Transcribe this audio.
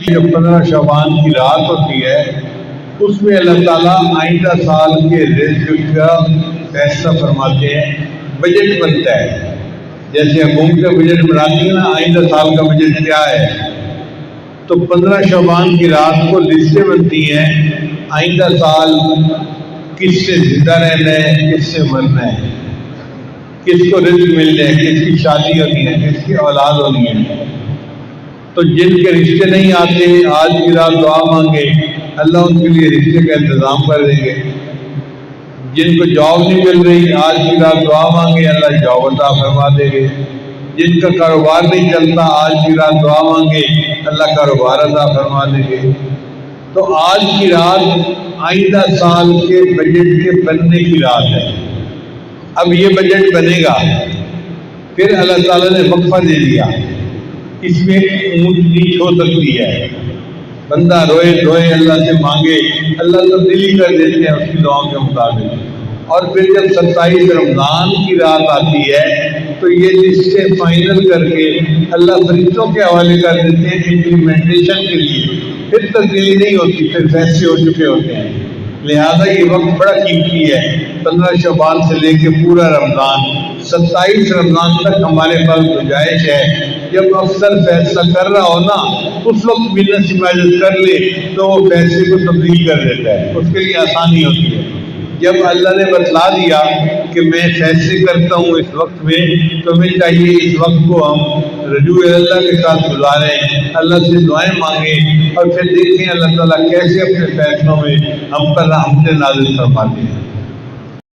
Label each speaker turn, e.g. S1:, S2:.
S1: جب 15 شعبان کی رات ہوتی ہے اس میں اللہ تعالیٰ آئندہ سال کے رزق کا فیصلہ فرماتے ہیں، بجٹ بنتا ہے۔ جیسے حکومت کا بجٹ بناتی ہے نا، آئندہ سال کا بجٹ کیا ہے، تو 15 شعبان کی رات کو لسٹیں بنتی ہیں، آئندہ سال کس سے زندہ رہنا ہے، کس سے مرنا ہے، کس کو رزق ملنا ہے، کس کی شادی ہونی ہے، کس کی اولاد ہونی ہے۔ تو جن کے رشتے نہیں آتے آج کی رات دعا مانگے، اللہ ان کے لیے رشتے کا انتظام کر دیں گے۔ جن کو جاب نہیں مل رہی آج کی رات دعا مانگے، اللہ جاب عطا فرما دیں گے۔ جن کا کاروبار نہیں چلتا آج کی رات دعا مانگے، اللہ کاروبار عطا فرما دیں گے۔ تو آج کی رات آئندہ سال کے بجٹ کے بننے کی رات ہے۔ اب یہ بجٹ بنے گا، پھر اللہ تعالیٰ نے وقفہ دے دیا، اس میں اونچ نیچ ہو سکتی ہے، بندہ روئے دھوئے اللہ سے مانگے، اللہ تو دل ہی کر دیتے ہیں اس کی دعاؤں کے مطابق۔ اور پھر جب 27 رمضان کی رات آتی ہے تو یہ لسٹیں فائنل کر کے اللہ فرشتوں کے حوالے کر دیتے ہیں امپلیمنٹیشن کے لیے، پھر تبدیلی نہیں ہوتی، پھر فیصلے ہو چکے ہوتے ہیں۔ لہذا یہ وقت بڑا قیمتی ہے، 15 شعبان سے لے کے پورا رمضان، 27 رمضان تک ہمارے پاس گنجائش ہے۔ جب افسر فیصلہ کر رہا ہو نا، اس وقت بزنس حفاظت کر لے تو وہ فیصلے کو تبدیل کر دیتا ہے، اس کے لیے آسانی ہوتی ہے۔ جب اللہ نے بتلا دیا کہ میں فیصلے کرتا ہوں اس وقت میں، تو ہمیں چاہیے اس وقت کو ہم رجوع اللہ کے ساتھ گزاریں، اللہ سے دعائیں مانگیں، اور پھر دیکھیں اللہ تعالیٰ کیسے اپنے فیصلوں میں ہم پر رحمتیں نازل فرماتے ہیں۔